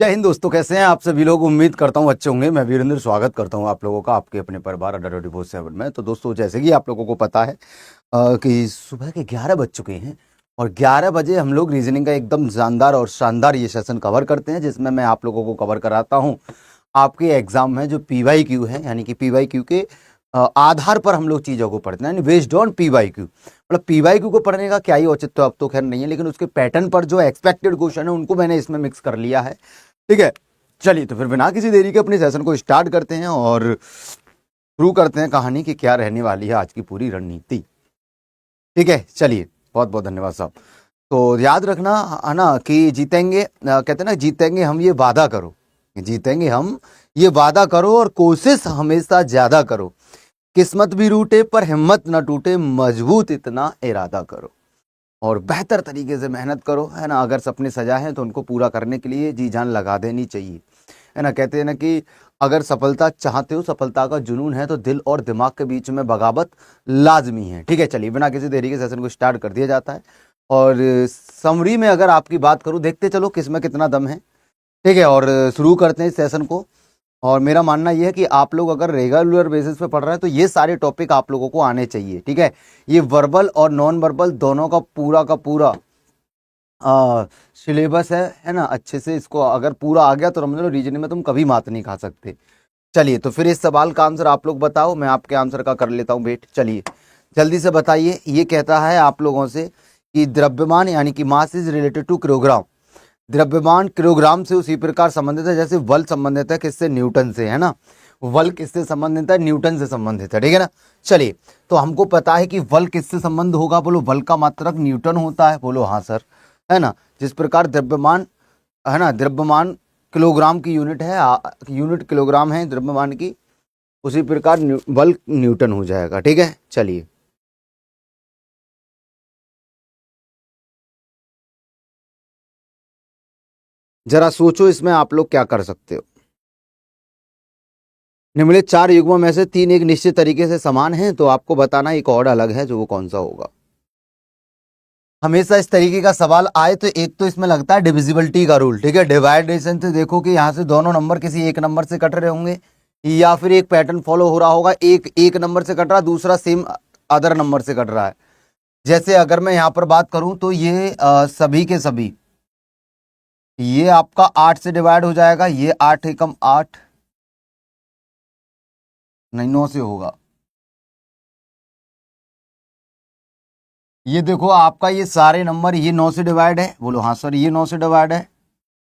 जय हिंद दोस्तों, कैसे हैं आप सभी लोग। उम्मीद करता हूँ अच्छे होंगे। मैं वीरेंद्र स्वागत करता हूँ आप लोगों का आपके अपने परिवार अड्डा 24/7 में। तो दोस्तों, जैसे कि आप लोगों को पता है कि सुबह के 11 बज चुके हैं और 11 बजे हम लोग रीजनिंग का एकदम जानदार और शानदार ये सेशन कवर करते हैं, जिसमें मैं आप लोगों को कवर कराता हूँ आपके एग्जाम में जो PYQ है, यानी कि PYQ के आधार पर हम लोग चीज़ों को पढ़ते हैं, यानी बेस्ड ऑन PYQ। मतलब PYQ को पढ़ने का क्या ही औचित्य अब तो खैर नहीं है, लेकिन उसके पैटर्न पर जो एक्सपेक्टेड क्वेश्चन है उनको मैंने इसमें मिक्स कर लिया है। ठीक है, चलिए तो फिर बिना किसी देरी के अपने सेशन को स्टार्ट करते हैं और शुरू करते हैं कहानी की क्या रहने वाली है आज की पूरी रणनीति। ठीक है, चलिए, बहुत बहुत धन्यवाद साहब। तो याद रखना है ना कि जीतेंगे, कहते हैं ना, जीतेंगे हम ये वादा करो, जीतेंगे हम ये वादा करो और कोशिश हमेशा ज्यादा करो, किस्मत भी रूठे पर हिम्मत न टूटे, मजबूत इतना इरादा करो और बेहतर तरीके से मेहनत करो, है ना। अगर सपने सजा है तो उनको पूरा करने के लिए जी जान लगा देनी चाहिए, है ना। कहते हैं ना कि अगर सफलता चाहते हो, सफलता का जुनून है, तो दिल और दिमाग के बीच में बगावत लाजमी है। ठीक है, चलिए बिना किसी देरी के सेशन को स्टार्ट कर दिया जाता है। और समरी में अगर आपकी बात करूं, देखते चलो किसमें कितना दम है। ठीक है, और शुरू करते हैं इस सेशन को। और मेरा मानना यह है कि आप लोग अगर रेगुलर बेसिस पे पढ़ रहे हैं तो ये सारे टॉपिक आप लोगों को आने चाहिए। ठीक है, ये वर्बल और नॉन वर्बल दोनों का पूरा सिलेबस है ना। अच्छे से इसको अगर पूरा आ गया तो समझ लो रीजनिंग में तुम कभी मात नहीं खा सकते। चलिए, तो फिर इस सवाल का आंसर आप लोग बताओ, मैं आपके आंसर का कर लेता हूं वेट। चलिए जल्दी से बताइए। ये कहता है आप लोगों से कि द्रव्यमान यानी कि mass is related to kilogram. द्रव्यमान किलोग्राम से उसी प्रकार संबंधित है जैसे बल संबंधित है किससे, न्यूटन से, है ना। बल किससे संबंधित है, न्यूटन से संबंधित है। ठीक है ना। चलिए, तो हमको पता है कि बल किससे संबंध होगा, बोलो बल का मात्रक न्यूटन होता है, बोलो हाँ सर, है ना। जिस प्रकार द्रव्यमान, है ना, द्रव्यमान किलोग्राम की यूनिट है, यूनिट किलोग्राम है द्रव्यमान की, उसी प्रकार बल न्यूटन हो जाएगा। ठीक है, चलिए जरा सोचो इसमें आप लोग क्या कर सकते हो। निम्नलिखित 4 युग्मों में से 3 एक निश्चित तरीके से समान हैं, तो आपको बताना एक और अलग है, जो वो कौन सा होगा। हमेशा इस तरीके का सवाल आए तो एक तो इसमें लगता है डिविजिबिलिटी का रूल। ठीक है, डिवाइडेशन से देखो कि यहाँ से दोनों नंबर किसी एक नंबर से कट रहे होंगे, या फिर एक पैटर्न फॉलो हो रहा होगा, एक एक नंबर से कट रहा, दूसरा सेम अदर नंबर से कट रहा है। जैसे अगर मैं यहाँ पर बात करूं तो ये सभी के सभी, ये आपका 8 से डिवाइड हो जाएगा, ये 8 एकम 8, नहीं 9 से होगा। ये देखो आपका ये सारे नंबर, ये 9 से डिवाइड है, बोलो हाँ सर, ये 9 से डिवाइड है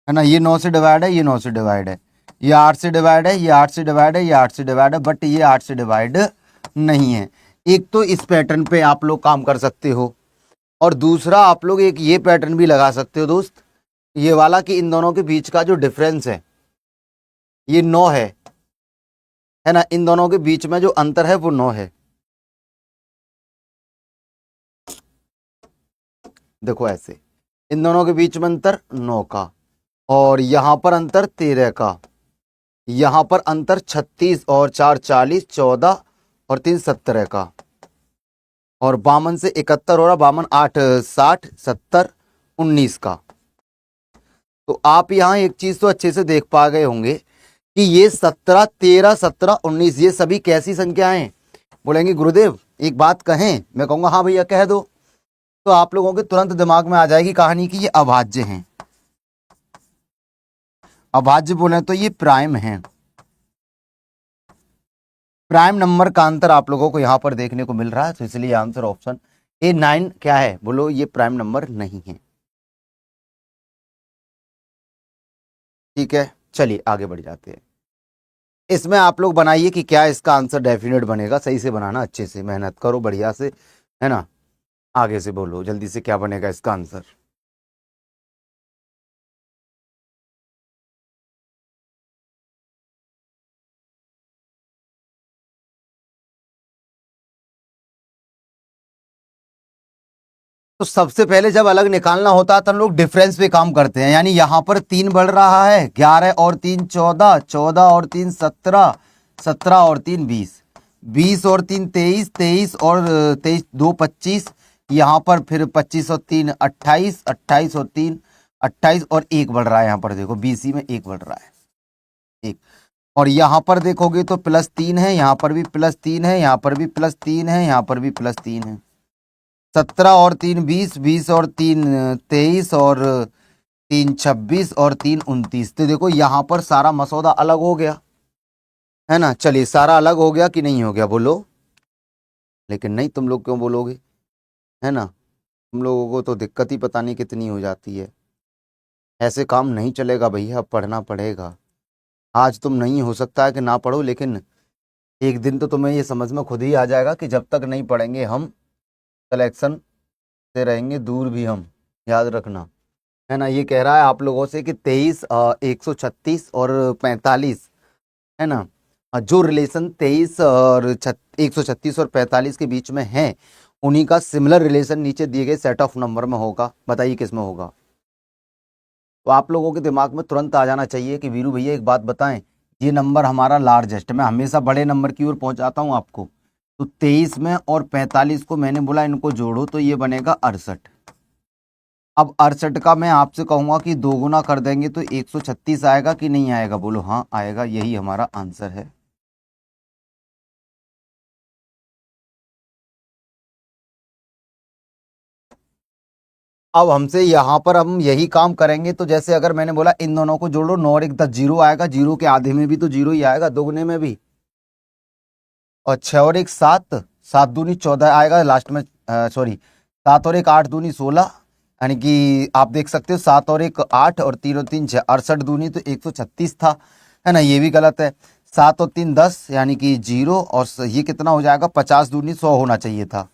ना, ये 9 से डिवाइड है, ये 9 से डिवाइड है, ये 8 से डिवाइड है, ये 8 से डिवाइड है, ये 8 से डिवाइड है, बट ये 8 से डिवाइड नहीं है। एक तो इस पैटर्न पे आप लोग काम कर सकते हो, और दूसरा आप लोग एक ये पैटर्न भी लगा सकते हो दोस्त, ये वाला, कि इन दोनों के बीच का जो डिफरेंस है ये 9 है ना। इन दोनों के बीच में जो अंतर है वो 9 है। देखो ऐसे, इन दोनों के बीच में अंतर 9 का, और यहां पर अंतर 13 का, यहां पर अंतर 36 और 4 40, 14 और 3 17 का, और 52 से 71 हो रहा, 52 8 60 70 19 का। तो आप यहां एक चीज तो अच्छे से देख पा गए होंगे कि ये 17 13 17 19 ये सभी कैसी संख्याएं। बोलेंगे गुरुदेव एक बात कहें, मैं कहूंगा हाँ भैया कह दो। तो आप लोगों के तुरंत दिमाग में आ जाएगी कहानी की ये अभाज्य हैं। अभाज्य बोले तो ये प्राइम है। प्राइम नंबर का अंतर आप लोगों को यहां पर देखने को मिल रहा है, तो इसलिए आंसर ऑप्शन ए 9 क्या है, बोलो ये प्राइम नंबर नहीं है। ठीक है, चलिए आगे बढ़ जाते हैं। इसमें आप लोग बनाइए कि क्या इसका आंसर डेफिनेट बनेगा। सही से बनाना, अच्छे से मेहनत करो बढ़िया से, है ना। आगे से बोलो जल्दी से क्या बनेगा इसका आंसर। तो सबसे पहले जब अलग निकालना होता है तो हम लोग डिफरेंस पे काम करते हैं, यानी यहां पर 3 बढ़ रहा है, 11 और 3 14, 14 और 3 17, 17 और 3 20, 20 और 3 23, 23 और 23 2 25, यहाँ पर फिर 25 और 3 28, 28 और 3 28 और 1 बढ़ रहा है, यहाँ पर देखो BC में 1 बढ़ रहा है, 1। और यहाँ पर देखोगे तो +3 है, यहाँ पर भी +3 है, यहाँ पर भी +3 है, यहाँ पर भी +3 है। 17 और 3 20, 20 और 3 23 और 3 26 और 3 29। तो देखो यहाँ पर सारा मसौदा अलग हो गया है ना। चलिए सारा अलग हो गया कि नहीं हो गया बोलो। लेकिन नहीं, तुम लोग क्यों बोलोगे, है ना। तुम लोगों को तो दिक्कत ही पता नहीं कितनी हो जाती है। ऐसे काम नहीं चलेगा भैया, पढ़ना पड़ेगा। आज तुम नहीं, हो सकता है कि ना पढ़ो, लेकिन एक दिन तो तुम्हें ये समझ में खुद ही आ जाएगा कि जब तक नहीं पढ़ेंगे हम, सिलेक्शन से रहेंगे दूर भी हम, याद रखना, है ना। ये कह रहा है आप लोगों से कि 23 136 और 45, है ना। जो रिलेशन 23 और 136 और 45 के बीच में है, उन्हीं का सिमिलर रिलेशन नीचे दिए गए सेट ऑफ नंबर में होगा। बताइए किस में होगा। तो आप लोगों के दिमाग में तुरंत आ जाना चाहिए कि वीरू भैया एक बात बताएं, ये नंबर हमारा लार्जेस्ट, मैं हमेशा बड़े नंबर की ओर पहुंचाता हूं आपको। तो 23 में और 45 को मैंने बोला इनको जोड़ो तो ये बनेगा 68। अब 68 का मैं आपसे कहूंगा कि दोगुना कर देंगे तो 136 आएगा कि नहीं आएगा, बोलो हाँ आएगा। यही हमारा आंसर है। अब हमसे यहाँ पर हम यही काम करेंगे। तो जैसे अगर मैंने बोला इन दोनों को जोड़ो, 9 और 1 10, 0 आएगा, 0 के आधे में भी तो 0 ही आएगा, दोगुने में भी। और 6 और 1 7, 7 दूनी 14 आएगा लास्ट में, सॉरी 7 और 1 8 दूनी 16, यानी कि आप देख सकते हो 7 और 1 8 और 3 और 3 6, 68 दूनी तो 136 था, है ना। ये भी गलत है। 7 और 3 10 यानी कि 0, और ये कितना हो जाएगा, 50 दूनी 100 होना चाहिए था।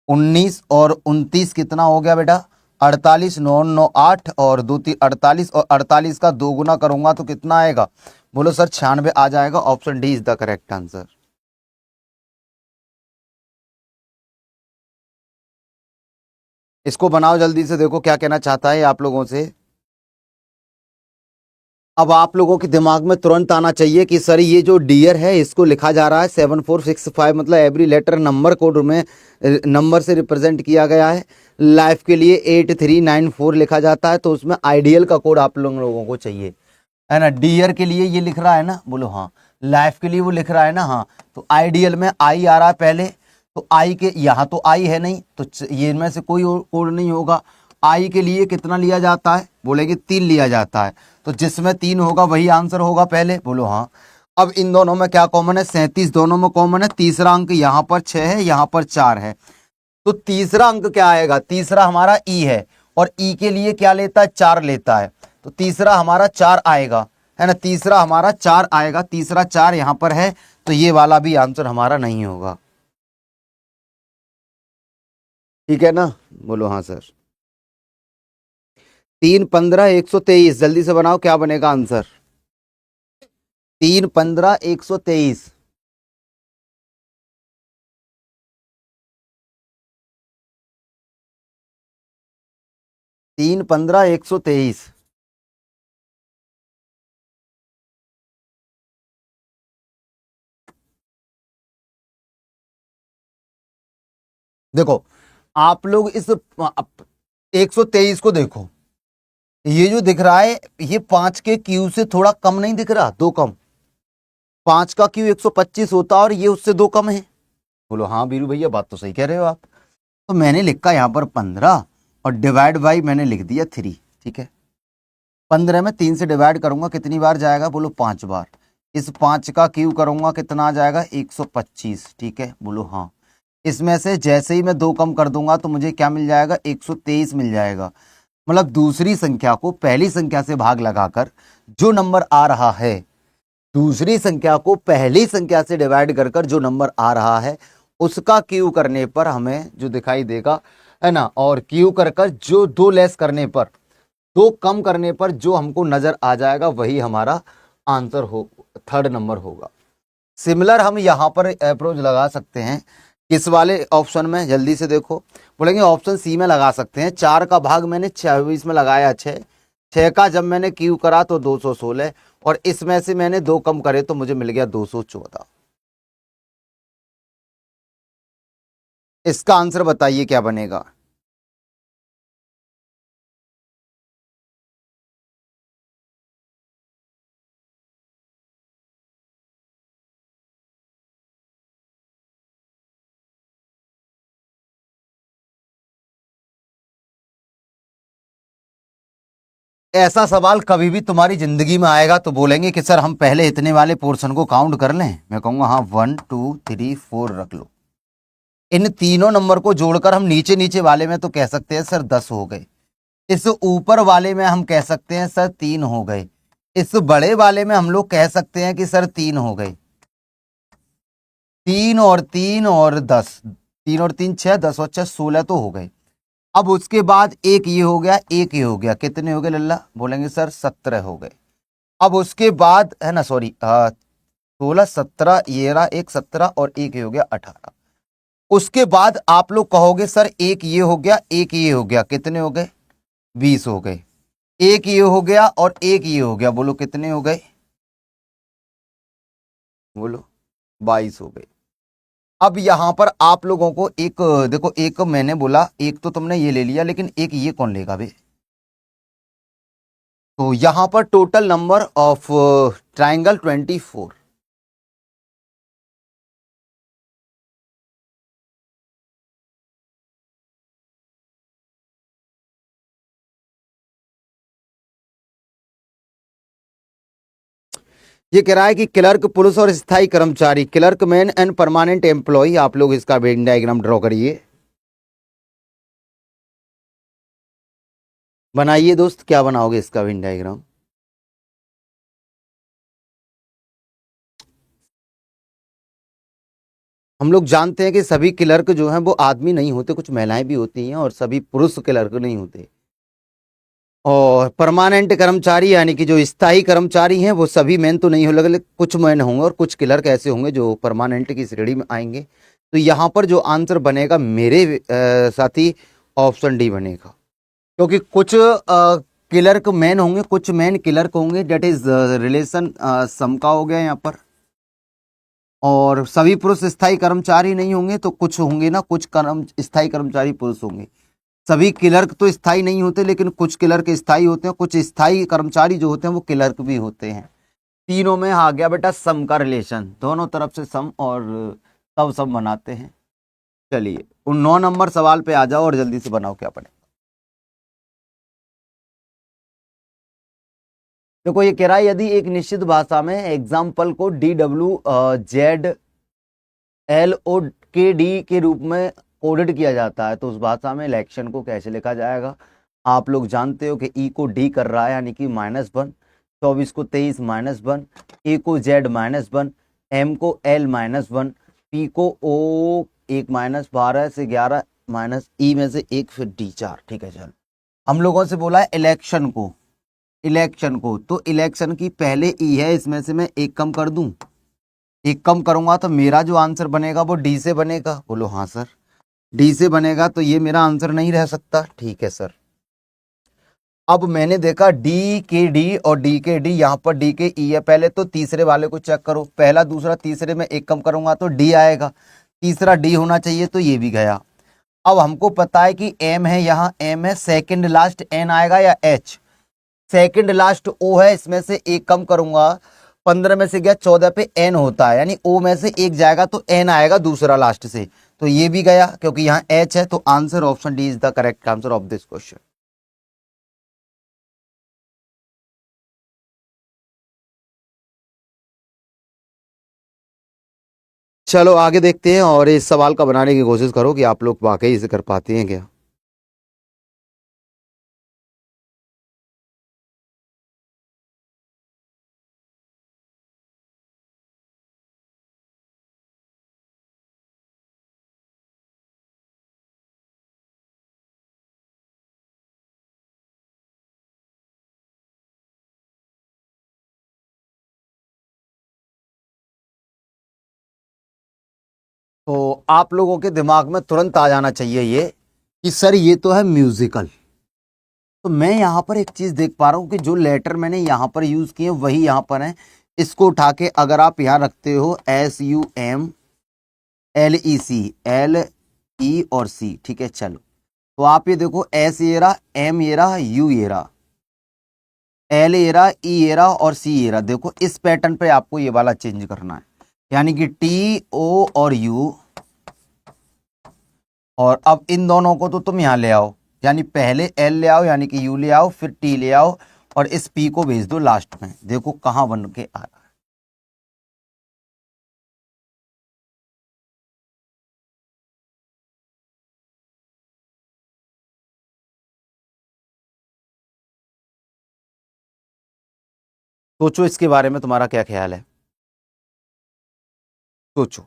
19 और 29 कितना हो गया बेटा, 48, 9 9 8 और 2 3 48, और 48 का दोगुना करूंगा तो कितना आएगा, बोलो सर 96 आ जाएगा। Option D is the correct answer. इसको बनाओ जल्दी से, देखो क्या कहना चाहता है आप लोगों से। अब आप लोगों के दिमाग में तुरंत आना चाहिए कि सर ये जो डियर है इसको लिखा जा रहा है 7465, मतलब एवरी लेटर नंबर कोड में नंबर से रिप्रेजेंट किया गया है। लाइफ के लिए 8394 लिखा जाता है, तो उसमें आइडियल का कोड आप लोगों को चाहिए, है ना। डियर के लिए ये लिख रहा है ना, बोलो हाँ। लाइफ के लिए वो लिख रहा है ना, हाँ। तो आइडियल में आई आ रहा है पहले, तो आई के यहाँ तो आई है नहीं, तो ये इनमें से कोई कोड नहीं होगा। आई के लिए कितना लिया जाता है, बोलेंगे 3 लिया जाता है, तो जिसमें 3 होगा वही आंसर होगा पहले, बोलो हाँ। अब इन दोनों में क्या कॉमन है, 37 दोनों में कॉमन है। तीसरा अंक यहाँ पर 6 है, यहाँ पर 4 है, तो तीसरा अंक क्या आएगा, तीसरा हमारा ई है, और ई के लिए क्या लेता है, 4 लेता है, तो तीसरा हमारा 4 आएगा, है ना। तीसरा हमारा 4 आएगा, तीसरा 4 यहां पर है, तो ये वाला भी आंसर हमारा नहीं होगा। ठीक है ना, बोलो हाँ सर। 3 15 123, जल्दी से बनाओ क्या बनेगा आंसर। 3 15 123। 3 15 123। देखो आप लोग इस 123 को देखो, ये जो दिख रहा है ये 5 के क्यू से थोड़ा कम नहीं दिख रहा, 2 कम। 5 का क्यू 125 होता और ये उससे 2 कम है, बोलो हाँ बीरू भैया बात तो सही कह रहे हो आप। तो मैंने लिखा यहाँ पर 15 और डिवाइड बाई मैंने लिख दिया 3, ठीक है। 15 में 3 से डिवाइड करूंगा कितनी बार जाएगा, बोलो 5 बार। इस 5 का क्यू करूंगा कितना आ जाएगा, 125, ठीक है, बोलो हाँ। इसमें से जैसे ही मैं 2 कम कर दूंगा तो मुझे क्या मिल जाएगा, 123 मिल जाएगा। मतलब दूसरी संख्या को पहली संख्या से भाग लगाकर जो नंबर आ रहा है, दूसरी संख्या को पहली संख्या से डिवाइड कर कर जो नंबर आ रहा है उसका क्यू करने पर हमें जो दिखाई देगा, है ना। और क्यू कर कर जो 2 लेस करने पर, 2 कम करने पर जो हमको नजर आ जाएगा वही हमारा आंसर हो, थर्ड नंबर होगा। सिमिलर हम यहाँ पर अप्रोच लगा सकते हैं किस वाले ऑप्शन में, जल्दी से देखो। बोलेंगे ऑप्शन सी में लगा सकते हैं। 4 का भाग मैंने 26 में लगाया, 6 का जब मैंने क्यू करा तो 216, और इसमें से मैंने 2 कम करे तो मुझे मिल गया 214। इसका आंसर बताइए क्या बनेगा। ऐसा सवाल कभी भी तुम्हारी जिंदगी में आएगा तो बोलेंगे कि सर हम पहले इतने वाले पोर्शन को काउंट कर लें। मैं कहूंगा हाँ 1 2 3 4 रख लो। इन तीनों नंबर को जोड़कर हम नीचे नीचे वाले में तो कह सकते हैं सर 10 हो गए। इस ऊपर वाले में हम कह सकते हैं सर 3 हो गए। इस बड़े वाले में हम लोग कह सकते हैं कि सर 3 हो गए। 3 और 3 और 10, 3 और 3 6, 10 और 6 16 तो हो गए। अब उसके बाद एक ये हो गया, एक ये हो गया, कितने हो गए लल्ला? बोलेंगे सर 17 हो गए। अब उसके बाद है ना, सॉरी 16 17 ये रहा, एक 17 और एक ये हो गया 18। उसके बाद आप लोग कहोगे सर एक ये हो गया, एक ये हो गया, कितने हो गए? 20 हो गए। एक ये हो गया और एक ये हो गया, बोलो कितने हो गए? बोलो 22 हो गए। अब यहां पर आप लोगों को एक देखो, एक मैंने बोला, एक तो तुमने ये ले लिया, लेकिन एक ये कौन लेगा बे? तो यहां पर टोटल नंबर ऑफ ट्राइंगल 24। ये कह रहा है कि क्लर्क पुरुष और स्थायी कर्मचारी, clerk man and permanent employ. आप लोग इसका वेन डायग्राम ड्रॉ करिए, बनाइए दोस्त। क्या बनाओगे इसका वेन डायग्राम? हम लोग जानते हैं कि सभी क्लर्क जो हैं वो आदमी नहीं होते, कुछ महिलाएं भी होती हैं, और सभी पुरुष क्लर्क नहीं होते। और परमानेंट कर्मचारी यानी कि जो स्थायी कर्मचारी हैं वो सभी मैन तो नहीं हो लगे, कुछ मैन होंगे और कुछ क्लर्क ऐसे होंगे जो परमानेंट की श्रेणी में आएंगे। तो यहाँ पर जो आंसर बनेगा मेरे साथी, ऑप्शन डी बनेगा। क्योंकि कुछ क्लर्क मैन होंगे, कुछ मैन क्लर्क होंगे, डेट इज रिलेशन सम का हो गया यहाँ पर। और सभी पुरुष स्थायी कर्मचारी नहीं होंगे, तो कुछ होंगे ना, कुछ स्थायी कर्मचारी पुरुष होंगे। सभी क्लर्क तो स्थायी नहीं होते, लेकिन कुछ क्लर्क स्थायी होते हैं, कुछ स्थायी कर्मचारी जो होते हैं वो क्लर्क भी होते हैं। तीनों में आ गया बेटा सम का रिलेशन, दोनों तरफ से सम, और तब सम बनाते हैं। चलिए उन 9 नंबर सवाल पे आ जाओ और जल्दी से बनाओ क्या पड़े। देखो ये कह रहा है यदि एक निश्चित भाषा में एग्जाम्पल को DWZLOKD के रूप में कोडेड किया जाता है तो उस भाषा में इलेक्शन को कैसे लिखा जाएगा? आप लोग जानते हो कि ई को डी कर रहा है यानी कि -1, 24 को 23 -1, ए को जेड -1, एम को एल -1, पी को ओ 1 -12 से 11 माइनस ई में से 1 फिर डी 4। ठीक है, चलो हम लोगों से बोला है इलेक्शन को, तो इलेक्शन की पहले ई है, इसमें से मैं एक कम कर दूं, एक कम करूंगा तो मेरा जो आंसर बनेगा वो डी से बनेगा। बोलो हाँ सर, डी से बनेगा, तो ये मेरा आंसर नहीं रह सकता। ठीक है सर। अब मैंने देखा डी के डी और डी के डी, यहाँ पर डी के ई है। पहले तो तीसरे वाले को चेक करो, पहला दूसरा तीसरे में एक कम करूंगा तो डी आएगा, तीसरा डी होना चाहिए, तो ये भी गया। अब हमको पता है कि एम है, यहाँ एम है, सेकंड लास्ट एन आएगा या एच? सेकंड लास्ट ओ है, इसमें से एक कम करूंगा, 15 में से गया 14 पे एन होता है, यानी ओ में से एक जाएगा तो एन आएगा दूसरा लास्ट से, तो ये भी गया क्योंकि यहाँ एच है। तो answer option D is the correct answer of this question. चलो आगे देखते हैं और इस सवाल का बनाने की कोशिश करो कि आप लोग वाकई इसे कर पाते हैं क्या। तो आप लोगों के दिमाग में तुरंत आ जाना चाहिए ये कि सर ये तो है म्यूजिकल। तो मैं यहाँ पर एक चीज देख पा रहा हूँ कि जो लेटर मैंने यहाँ पर यूज किए वही यहाँ पर है। इसको उठा के अगर आप यहाँ रखते हो SUMLEC, LE और C, ठीक है। चलो तो आप ये देखो, S ये रहा, M ये रहा, U ये रहा, L ये रहा, E ये रहा और C ये रहा। देखो इस पैटर्न पे आपको ये वाला चेंज करना है, यानी कि TO और U, और अब इन दोनों को तो तुम यहाँ ले आओ, यानी पहले L ले आओ यानी कि U ले आओ, फिर T ले आओ और इस P को भेज दो लास्ट में, देखो कहाँ बन के आ रहा है। सोचो इसके बारे में तुम्हारा क्या ख्याल है, सोचो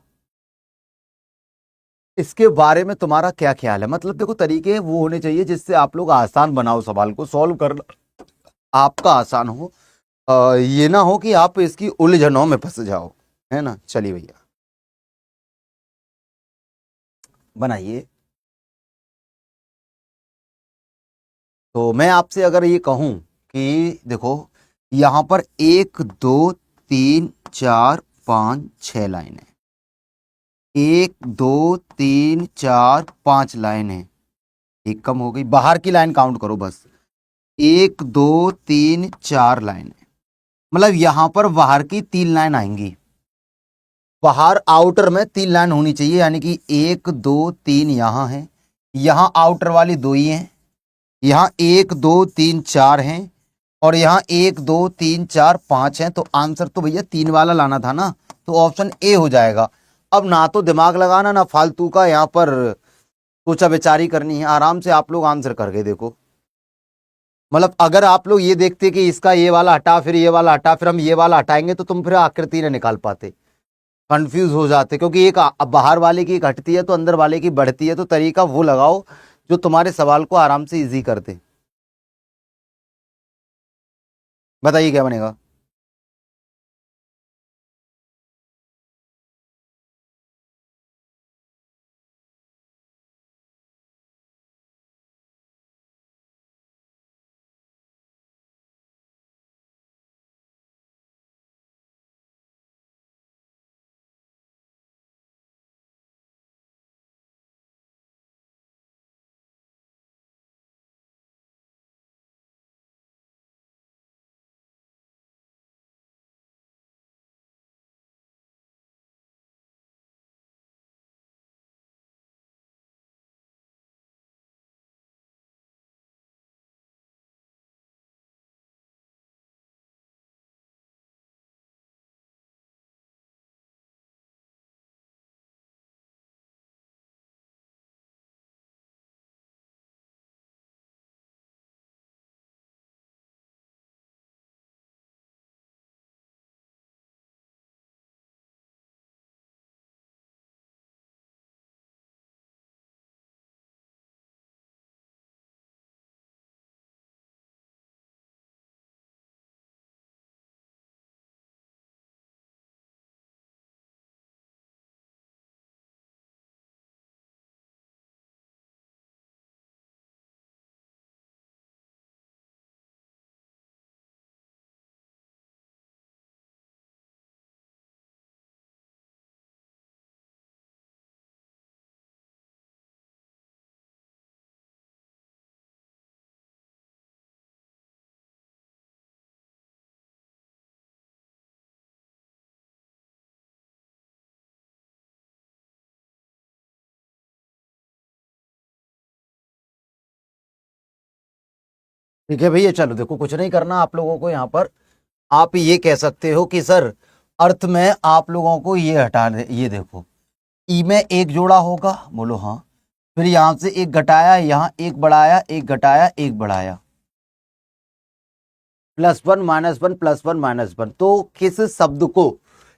इसके बारे में तुम्हारा क्या ख्याल है। मतलब देखो तरीके वो होने चाहिए जिससे आप लोग आसान बनाओ, सवाल को सॉल्व करना आपका आसान हो। ये ना हो कि आप इसकी उलझनों में फंस जाओ, है ना। चलिए भैया बनाइए। तो मैं आपसे अगर ये कहूं कि देखो यहां पर 1 2 3 4 5 6 लाइन है, 1 2 3 4 5 लाइन है। एक कम हो गई, बाहर की लाइन काउंट करो बस। 1 2 3 4 लाइन है, मतलब यहां पर बाहर की 3 लाइन आएंगी। बाहर आउटर में 3 लाइन होनी चाहिए, यानी कि 1 2 3 यहां है, यहां आउटर वाली 2 ही हैं, यहाँ 1 2 3 4 हैं, और यहाँ 1 2 3 4 5 हैं। तो आंसर तो भैया 3 वाला लाना था ना, तो ऑप्शन ए हो जाएगा। अब ना तो दिमाग लगाना ना फालतू का यहाँ पर सोचा विचारी करनी है, आराम से आप लोग आंसर करके देखो। मतलब अगर आप लोग ये देखते कि इसका ये वाला हटा फिर ये वाला हटा फिर हम ये वाला हटाएंगे, तो तुम फिर आकृति न निकाल पाते, कंफ्यूज हो जाते। क्योंकि एक बाहर वाले की एक हटती है तो अंदर वाले की बढ़ती है। तो तरीका वो लगाओ जो तुम्हारे सवाल को आराम से इजी कर दे। बताइए क्या बनेगा। ठीक है भैया, चलो देखो कुछ नहीं करना आप लोगों को यहाँ पर। आप ये कह सकते हो कि सर अर्थ में आप लोगों को ये हटा दे, ये देखो ई में एक जोड़ा होगा, बोलो हाँ। फिर यहाँ से एक घटाया, यहाँ एक बढ़ाया, एक घटाया, एक बढ़ाया, +1 - 1 +1 - 1। तो किस शब्द को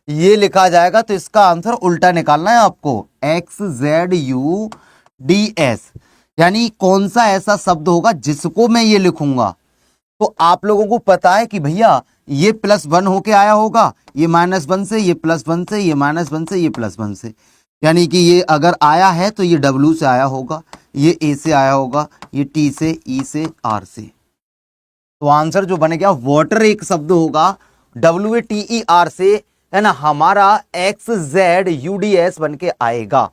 ये लिखा जाएगा, तो इसका आंसर उल्टा निकालना है आपको, XZUDS। यानी कौन सा ऐसा शब्द होगा जिसको मैं ये लिखूंगा। तो आप लोगों को पता है कि भैया ये +1 होके आया होगा, ये -1 से, ये +1 से, ये -1 से, ये +1 से। यानी कि ये अगर आया है तो ये W से आया होगा, ये A से आया होगा, ये T से, E से, R से। तो आंसर जो बन गया वाटर एक शब्द होगा WATER से, है ना, हमारा XZUDS बन के आएगा।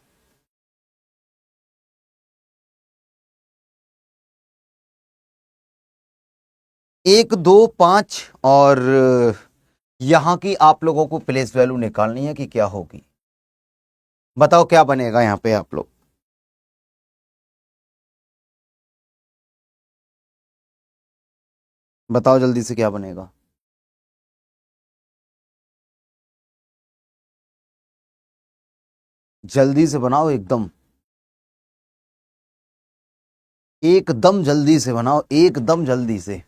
एक दो पांच, और यहां की आप लोगों को प्लेस वैल्यू निकालनी है कि क्या होगी। बताओ क्या बनेगा यहां पे आप लोग। बताओ जल्दी से क्या बनेगा। जल्दी से बनाओ, एकदम एकदम जल्दी से बनाओ, एकदम जल्दी से।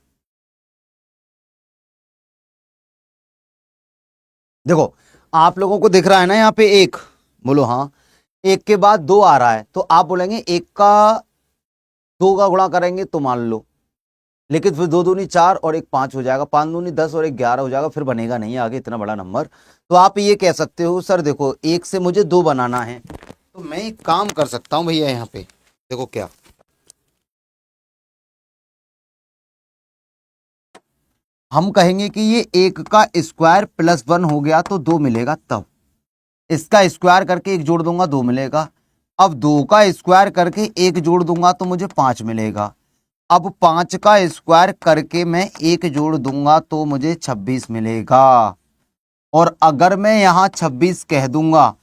देखो आप लोगों को दिख रहा है ना यहाँ पे एक, बोलो हाँ। एक के बाद दो आ रहा है तो आप बोलेंगे एक का दो का गुणा करेंगे तो मान लो, लेकिन फिर दो दूनी चार और एक पांच हो जाएगा, पांच दूनी 10 और एक 11 हो जाएगा, फिर बनेगा नहीं आगे इतना बड़ा नंबर। तो आप ये कह सकते हो सर देखो एक से मुझे दो बनाना है, तो मैं एक काम कर सकता हूं भैया यहाँ पे, देखो क्या, हम कहेंगे कि ये एक का स्क्वायर प्लस वन हो गया तो दो मिलेगा, तब इसका स्क्वायर करके एक जोड़ दूंगा दो मिलेगा। अब दो का स्क्वायर करके एक जोड़ दूंगा तो मुझे पांच मिलेगा। अब पांच का स्क्वायर करके मैं एक जोड़ दूंगा तो मुझे 26 मिलेगा। और अगर मैं यहां 26 कह दूंगा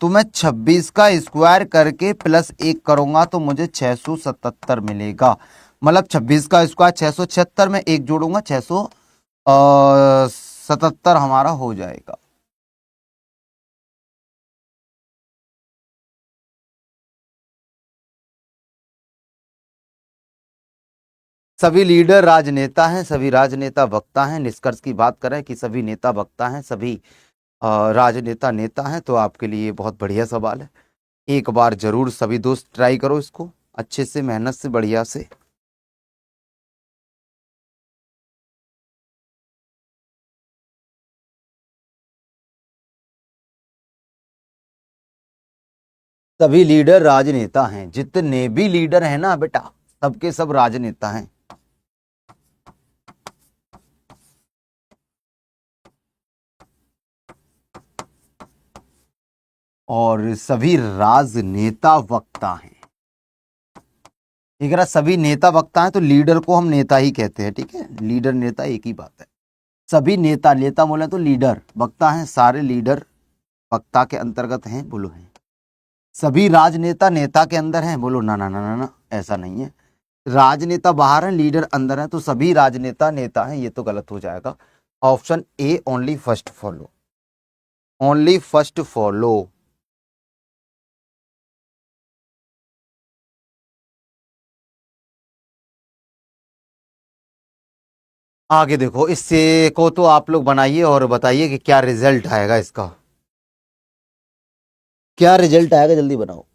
तो मैं 26 का स्क्वायर करके प्लस एक करूंगा तो मुझे 677 मिलेगा। मतलब 26 का स्क्वायर 676 में एक जोड़ूंगा 677 हमारा हो जाएगा। सभी लीडर राजनेता हैं, सभी राजनेता वक्ता हैं। निष्कर्ष की बात करें कि सभी नेता वक्ता हैं, सभी राजनेता नेता हैं, तो आपके लिए बहुत बढ़िया सवाल है। एक बार जरूर सभी दोस्त ट्राई करो इसको अच्छे से, मेहनत से, बढ़िया से। सभी लीडर राजनेता हैं, जितने भी लीडर हैं ना बेटा, सबके सब राजनेता हैं। और सभी राजनेता वक्ता हैं। अगर सभी नेता वक्ता हैं तो लीडर को हम नेता ही कहते हैं, ठीक है, लीडर नेता एक ही बात है। सभी नेता, नेता बोले तो लीडर, वक्ता हैं सारे लीडर वक्ता के अंतर्गत हैं, बोलो हैं। सभी राजनेता नेता के अंदर हैं, बोलो ना ना ना ना ना, ऐसा नहीं है। राजनेता बाहर हैं, लीडर अंदर हैं, तो सभी राजनेता नेता हैं, ये तो गलत हो जाएगा। Option A only first follow, only first follow. आगे देखो, इससे को तो आप लोग बनाइए और बताइए कि क्या रिजल्ट आएगा इसका, क्या रिजल्ट आएगा, जल्दी बनाओ।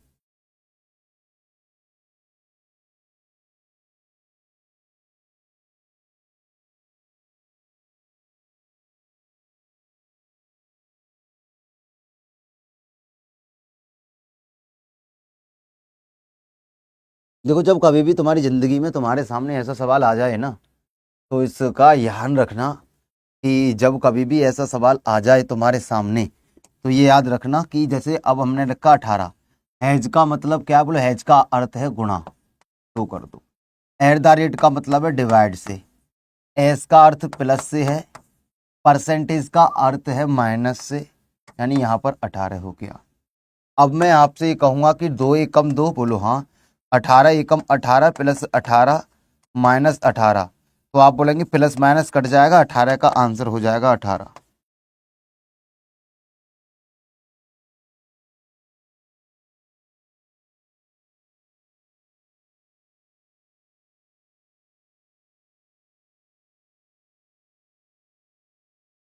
देखो जब कभी भी तुम्हारी जिंदगी में तुम्हारे सामने ऐसा सवाल आ जाए ना, तो इसका ध्यान रखना कि जब कभी भी ऐसा सवाल आ जाए तुम्हारे सामने, तो ये याद रखना कि जैसे अब हमने रखा 18, हैज का मतलब क्या है, बोलो हैज का अर्थ है गुणा, तो कर दो। एट द रेट का मतलब है डिवाइड से, एस का अर्थ प्लस से है, परसेंटेज का अर्थ है माइनस से, यानी यहाँ पर 18 हो गया। अब मैं आपसे ये कहूँगा कि दो एकम दो, बोलो हाँ। 18 एकम 18 प्लस 18 माइनस 18, तो आप बोलेंगे प्लस माइनस कट जाएगा, 18 का आंसर हो जाएगा 18।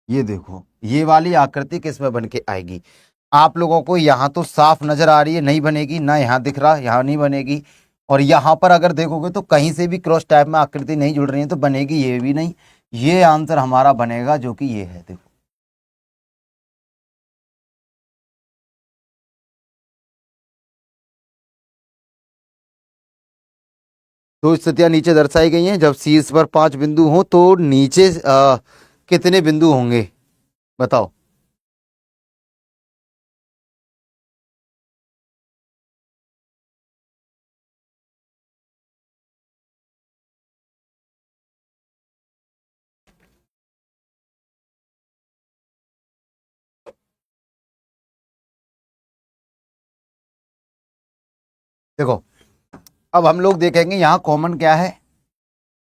ये देखो ये वाली आकृति किस में बन के आएगी, आप लोगों को यहाँ तो साफ नजर आ रही है, नहीं बनेगी ना, यहाँ दिख रहा यहाँ नहीं बनेगी। और यहाँ पर अगर देखोगे तो कहीं से भी क्रॉस टाइप में आकृति नहीं जुड़ रही है, तो बनेगी ये भी नहीं। ये आंसर हमारा बनेगा जो कि ये है, देखो। तो स्थितियां नीचे दर्शाई गई हैं, जब शीर्ष पर पांच बिंदु हो तो नीचे कितने बिंदु होंगे, बताओ। देखो अब हम लोग देखेंगे यहाँ कॉमन क्या है,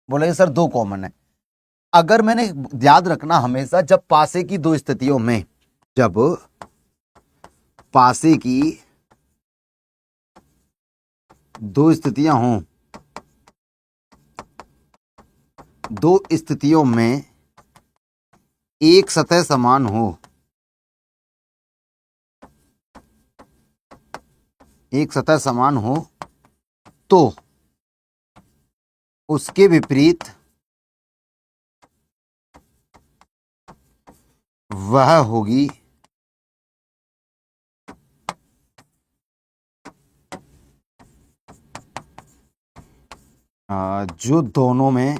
बोलेंगे सर दो कॉमन है। अगर मैंने याद रखना हमेशा, जब पासे की दो स्थितियों में, जब पासे की दो स्थितियां हों, दो स्थितियों में एक सतह समान हो, एक सतह समान हो, तो उसके विपरीत वह होगी जो दोनों में,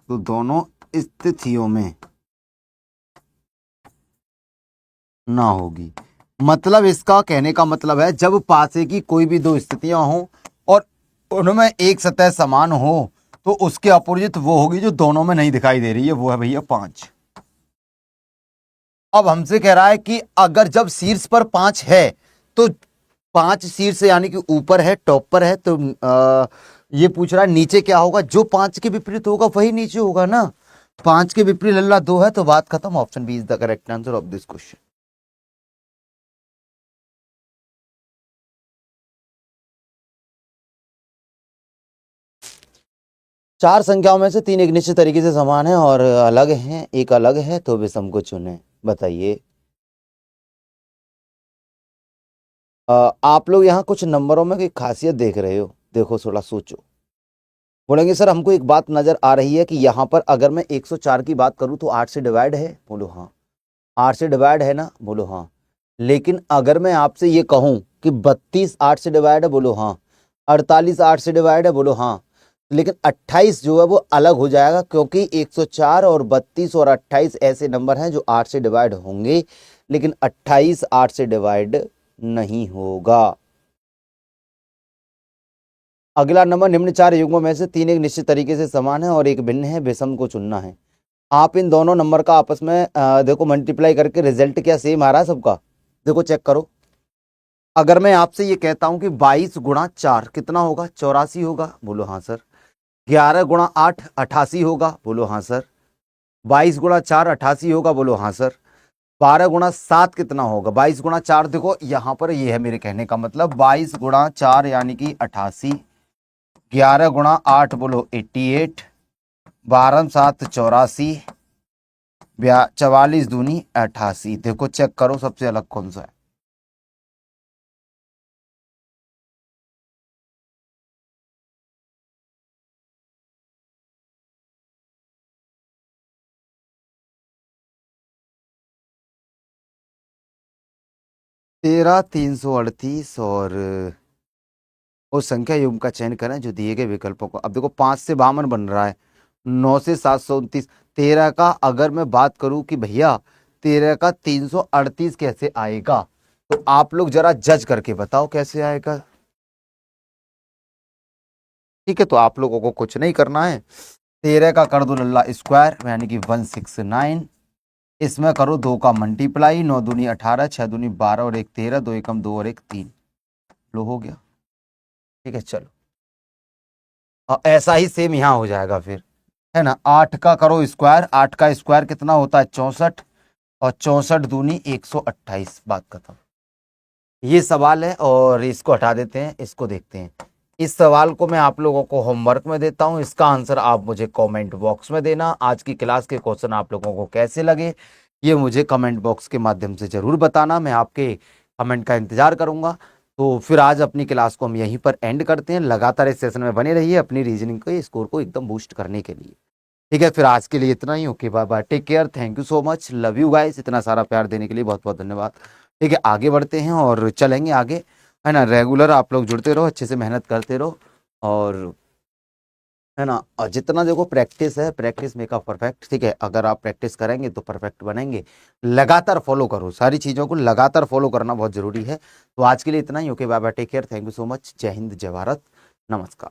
तो दोनों स्थितियों में ना होगी। मतलब इसका कहने का मतलब है, जब पासे की कोई भी दो स्थितियां हों और उनमें एक सतह समान हो, तो उसके अपोजिट वो होगी जो दोनों में नहीं दिखाई दे रही है, वो है भैया 5। अब हमसे कह रहा है कि अगर जब शीर्ष पर 5 है, तो 5 शीर्ष यानी कि ऊपर है, टॉप पर है, तो ये पूछ रहा है नीचे क्या होगा, जो 5 के विपरीत होगा वही नीचे होगा ना। 5 के विपरीत लल्ला 2 है, तो बात खत्म। Option B is the correct answer of this question. चार संख्याओं में से तीन एक निश्चित तरीके से समान है और अलग हैं, एक अलग है, तो विषम को चुने। बताइए। आप लोग यहाँ कुछ नंबरों में कोई खासियत देख रहे हो? देखो, थोड़ा सोचो। बोलेंगे सर हमको एक बात नजर आ रही है कि यहाँ पर अगर मैं 104 की बात करूँ तो 8 से डिवाइड है। बोलो हाँ। 8 से डिवाइड है ना? बोलो हाँ। लेकिन अगर मैं आपसे ये कहूँ कि 32 8 से डिवाइड है, बोलो हाँ। 48 8 से डिवाइड है, बोलो हाँ। लेकिन 28 जो है वो अलग हो जाएगा, क्योंकि 104 और 32 और 28 ऐसे नंबर हैं जो 8 से डिवाइड होंगे, लेकिन 28 8 से डिवाइड नहीं होगा। अगला नंबर, निम्न चार युग्मों में से तीन एक निश्चित तरीके से समान है और एक भिन्न है, विषम को चुनना है। आप इन दोनों नंबर का आपस में देखो मल्टीप्लाई करके रिजल्ट क्या सेम आ रहा है सबका? देखो चेक करो। अगर मैं आपसे ये कहता हूं कि 22 गुणा 4 कितना होगा? 84 होगा। बोलो हाँ सर। 11 गुणा 8 88 होगा। बोलो हाँ सर। 22 गुणा 4 88 होगा। बोलो हाँ सर। 12 गुणा 7 कितना होगा? 22 गुणा 4, देखो यहां पर ये है मेरे कहने का मतलब, 22 गुणा 4 यानी कि 88, 11 गुणा 8 बोलो 88, 12 7 84, 44 दूनी 88। देखो चेक करो सबसे अलग कौन सा है। तेरह 338 और उस संख्या युग्म का चयन करें जो दिए गए विकल्पों को। अब देखो 5 से 52 बन रहा है, 9 से 729, 13 का अगर मैं बात करूं कि भैया 13 का 338 कैसे आएगा, तो आप लोग जरा जज करके बताओ कैसे आएगा। ठीक है, तो आप लोगों को कुछ नहीं करना है। 13 का कर दो लल्ला स्क्वायर यानी कि 169, इसमें करो 2 का मल्टीप्लाई, 9 दूनी 18, 6 दूनी 12 और एक 13, 2 एकम 2 और एक 3, लो हो गया। ठीक है चलो, और ऐसा ही सेम यहाँ हो जाएगा फिर, है ना। 8 का करो स्क्वायर, 8 का स्क्वायर कितना होता है? 64, और 64 दूनी 128, बात खत्म। ये सवाल है और इसको हटा देते हैं, इसको देखते हैं। इस सवाल को मैं आप लोगों को होमवर्क में देता हूं, इसका आंसर आप मुझे कमेंट बॉक्स में देना। आज की क्लास के क्वेश्चन आप लोगों को कैसे लगे ये मुझे कमेंट बॉक्स के माध्यम से जरूर बताना, मैं आपके कमेंट का इंतजार करूंगा। तो फिर आज अपनी क्लास को हम यहीं पर एंड करते हैं। लगातार इस सेशन में बने रहिए अपनी रीजनिंग के स्कोर को एकदम बूस्ट करने के लिए। ठीक है, फिर आज के लिए इतना ही। Okay bye bye, take care, thank you so much, love you guys. इतना सारा प्यार देने के लिए बहुत बहुत धन्यवाद। ठीक है, आगे बढ़ते हैं और चलेंगे आगे, है ना। रेगुलर आप लोग जुड़ते रहो, अच्छे से मेहनत करते रहो, और है ना, और जितना देखो प्रैक्टिस है, प्रैक्टिस मेक अ परफेक्ट। ठीक है, अगर आप प्रैक्टिस करेंगे तो परफेक्ट बनेंगे। लगातार फॉलो करो, सारी चीज़ों को लगातार फॉलो करना बहुत जरूरी है। तो आज के लिए इतना ही। Okay bye bye, take care, thank you so much, जय हिंद, जय भारत, नमस्कार।